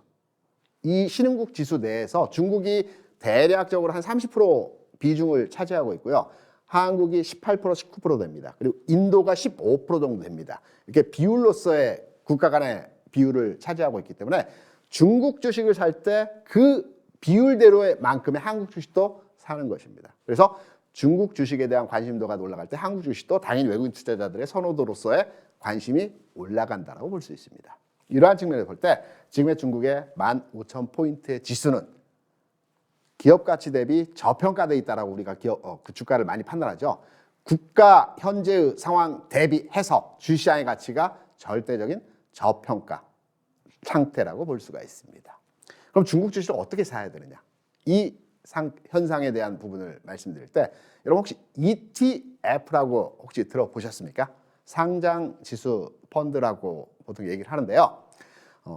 이 신흥국 지수 내에서 중국이 대략적으로 한 30% 비중을 차지하고 있고요. 한국이 18%, 19% 됩니다. 그리고 인도가 15% 정도 됩니다. 이렇게 비율로서의 국가 간의 비율을 차지하고 있기 때문에 중국 주식을 살 때 그 비율대로의 만큼의 한국 주식도 사는 것입니다. 그래서 중국 주식에 대한 관심도가 올라갈 때 한국 주식도 당연히 외국인 투자자들의 선호도로서의 관심이 올라간다고 볼 수 있습니다. 이러한 측면에서 볼 때 지금의 중국의 15,000포인트의 지수는 기업 가치 대비 저평가되어 있다라고 우리가 그 주가를 많이 판단하죠. 국가 현재의 상황 대비해서 주시장의 가치가 절대적인 저평가 상태라고 볼 수가 있습니다. 그럼 중국 주식을 어떻게 사야 되느냐? 이 현상에 대한 부분을 말씀드릴 때 여러분 혹시 ETF라고 혹시 들어보셨습니까? 상장 지수 펀드라고 보통 얘기를 하는데요.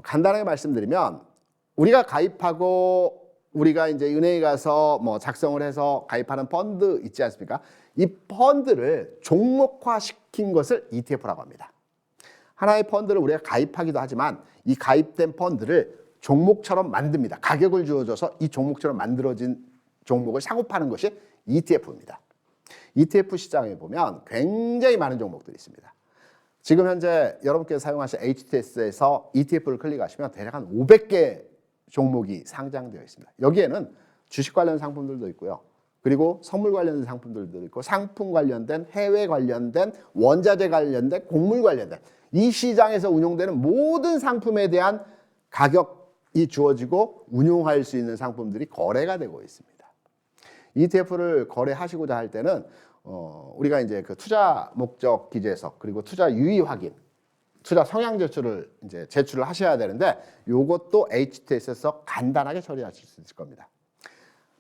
간단하게 말씀드리면 우리가 가입하고 우리가 이제 은행에 가서 뭐 작성을 해서 가입하는 펀드 있지 않습니까? 이 펀드를 종목화시킨 것을 ETF라고 합니다. 하나의 펀드를 우리가 가입하기도 하지만 이 가입된 펀드를 종목처럼 만듭니다. 가격을 주어줘서 이 종목처럼 만들어진 종목을 사고 파는 것이 ETF입니다. ETF 시장에 보면 굉장히 많은 종목들이 있습니다. 지금 현재 여러분께서 사용하실 HTS에서 ETF를 클릭하시면 대략 한 500개 종목이 상장되어 있습니다. 여기에는 주식 관련 상품들도 있고요. 그리고 선물 관련된 상품들도 있고 상품 관련된 해외 관련된 원자재 관련된 곡물 관련된 이 시장에서 운용되는 모든 상품에 대한 가격이 주어지고 운용할 수 있는 상품들이 거래가 되고 있습니다. ETF를 거래하시고자 할 때는 우리가 이제 그 투자 목적 기재서 그리고 투자 유의 확인 투자 성향 제출을 이제 제출을 하셔야 되는데 요것도 HTS에서 간단하게 처리하실 수 있을 겁니다.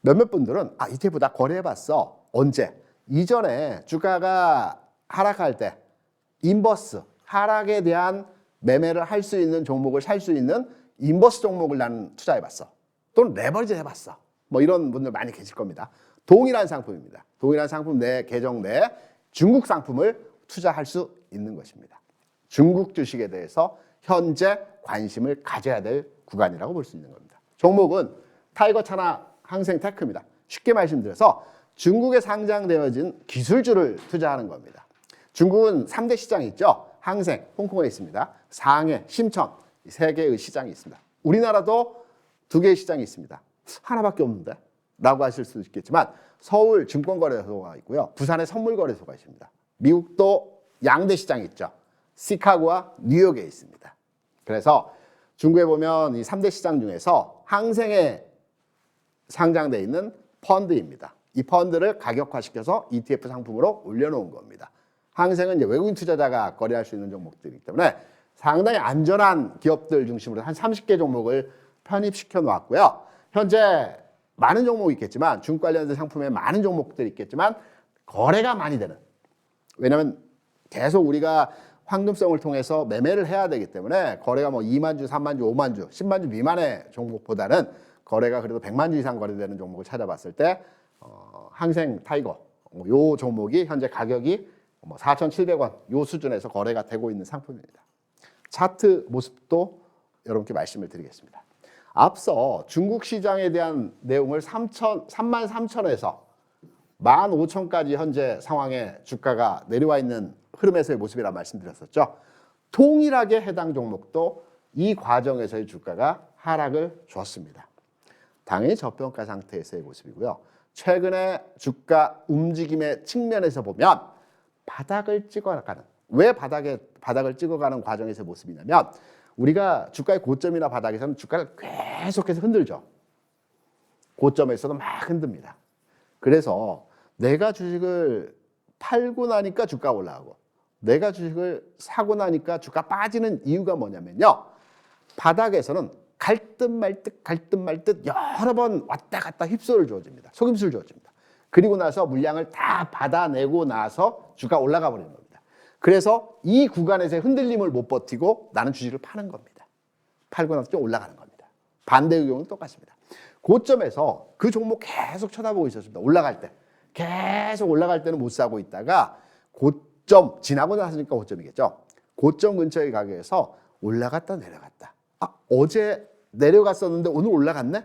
몇몇 분들은 ETF 다 거래해봤어. 언제? 이전에 주가가 하락할 때 인버스 하락에 대한 매매를 할 수 있는 종목을 살 수 있는 인버스 종목을 나는 투자해봤어. 또는 레버리지 해봤어. 뭐 이런 분들 많이 계실 겁니다. 동일한 상품입니다. 동일한 상품 내 계정 내에 중국 상품을 투자할 수 있는 것입니다. 중국 주식에 대해서 현재 관심을 가져야 될 구간이라고 볼 수 있는 겁니다. 종목은 타이거차나 항생테크입니다. 쉽게 말씀드려서 중국에 상장되어진 기술주를 투자하는 겁니다. 중국은 3대 시장이 있죠. 항생, 홍콩에 있습니다. 상해, 심천, 이 3개의 시장이 있습니다. 우리나라도 2개의 시장이 있습니다. 하나밖에 없는데? 라고 하실 수 있겠지만 서울 증권거래소가 있고요. 부산에 선물거래소가 있습니다. 미국도 양대 시장이 있죠. 시카고와 뉴욕에 있습니다. 그래서 중국에 보면 이 3대 시장 중에서 항생에 상장되어 있는 펀드입니다. 이 펀드를 가격화시켜서 ETF 상품으로 올려놓은 겁니다. 항생은 이제 외국인 투자자가 거래할 수 있는 종목들이기 때문에 상당히 안전한 기업들 중심으로 한 30개 종목을 편입시켜 놓았고요. 현재 많은 종목이 있겠지만 중국 관련된 상품에 많은 종목들이 있겠지만 거래가 많이 되는, 왜냐하면 계속 우리가 황금성을 통해서 매매를 해야 되기 때문에 거래가 뭐 2만 주, 3만 주, 5만 주, 10만 주 미만의 종목보다는 거래가 그래도 100만 주 이상 거래되는 종목을 찾아봤을 때 항생 타이거 요 종목이 현재 가격이 뭐 4,700원 요 수준에서 거래가 되고 있는 상품입니다. 차트 모습도 여러분께 말씀을 드리겠습니다. 앞서 중국 시장에 대한 내용을 33,000에서 15,000까지 현재 상황에 주가가 내려와 있는 흐름에서의 모습이라 말씀드렸었죠. 동일하게 해당 종목도 이 과정에서의 주가가 하락을 줬습니다. 당연히 저평가 상태에서의 모습이고요. 최근에 주가 움직임의 측면에서 보면 바닥을 찍어가는, 왜 바닥을 찍어가는 과정에서의 모습이냐면 우리가 주가의 고점이나 바닥에서는 주가를 계속해서 흔들죠. 고점에서도 막 흔듭니다. 그래서 내가 주식을 팔고 나니까 주가가 올라가고 내가 주식을 사고 나니까 주가 빠지는 이유가 뭐냐면요. 바닥에서는 갈 듯 말 듯 여러 번 왔다 갔다 휩쓸을 주어집니다. 속임수를 주어집니다. 그리고 나서 물량을 다 받아내고 나서 주가 올라가 버리는 겁니다. 그래서 이 구간에서의 흔들림을 못 버티고 나는 주식을 파는 겁니다. 팔고 나서 좀 올라가는 겁니다. 반대의 경우는 똑같습니다. 고점에서 그 종목 계속 쳐다보고 있었습니다. 올라갈 때. 계속 올라갈 때는 못 사고 있다가 고점 지나고 나서니까 고점이겠죠. 고점 근처의 가격에서 올라갔다 내려갔다. 어제 내려갔었는데 오늘 올라갔네?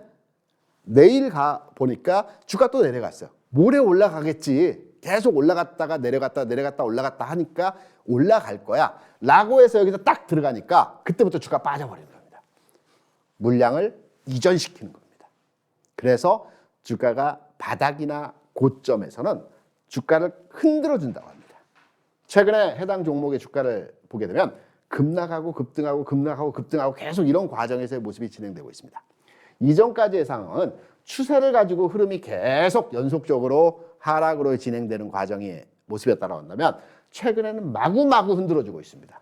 내일 가 보니까 주가 또 내려갔어요. 모레 올라가겠지. 계속 올라갔다가 내려갔다 올라갔다 하니까 올라갈 거야 라고 해서 여기서 딱 들어가니까 그때부터 주가 빠져버리는 겁니다. 물량을 이전시키는 겁니다. 그래서 주가가 바닥이나 고점에서는 주가를 흔들어 준다고 합니다. 최근에 해당 종목의 주가를 보게 되면 급락하고 급등하고 급락하고 급등하고 계속 이런 과정에서의 모습이 진행되고 있습니다. 이전까지의 상황은 추세를 가지고 흐름이 계속 연속적으로 하락으로 진행되는 과정의 모습이었다고 한다면 최근에는 마구마구 흔들어주고 있습니다.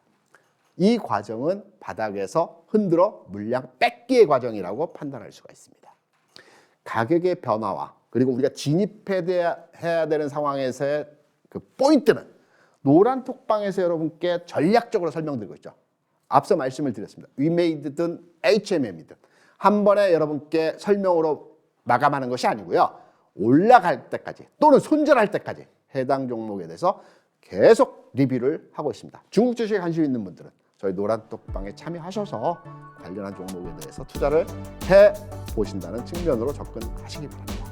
이 과정은 바닥에서 흔들어 물량 뺏기의 과정이라고 판단할 수가 있습니다. 가격의 변화와 그리고 우리가 진입해야 되는 상황에서의 그 포인트는 노란 톡방에서 여러분께 전략적으로 설명드리고 있죠. 앞서 말씀을 드렸습니다. 위메이드든 HMM이든 한 번에 여러분께 설명으로 마감하는 것이 아니고요. 올라갈 때까지 또는 손절할 때까지 해당 종목에 대해서 계속 리뷰를 하고 있습니다. 중국 주식에 관심 있는 분들은 저희 노란 톡방에 참여하셔서 관련한 종목에 대해서 투자를 해보신다는 측면으로 접근하시기 바랍니다.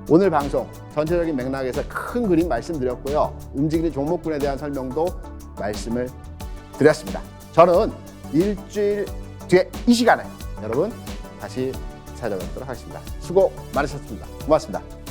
오늘 방송 전체적인 맥락에서 큰 그림 말씀드렸고요. 움직이는 종목군에 대한 설명도 말씀을 드렸습니다. 저는 일주일 뒤에 이 시간에 여러분 다시 찾아뵙도록 하겠습니다. 수고 많으셨습니다. 고맙습니다.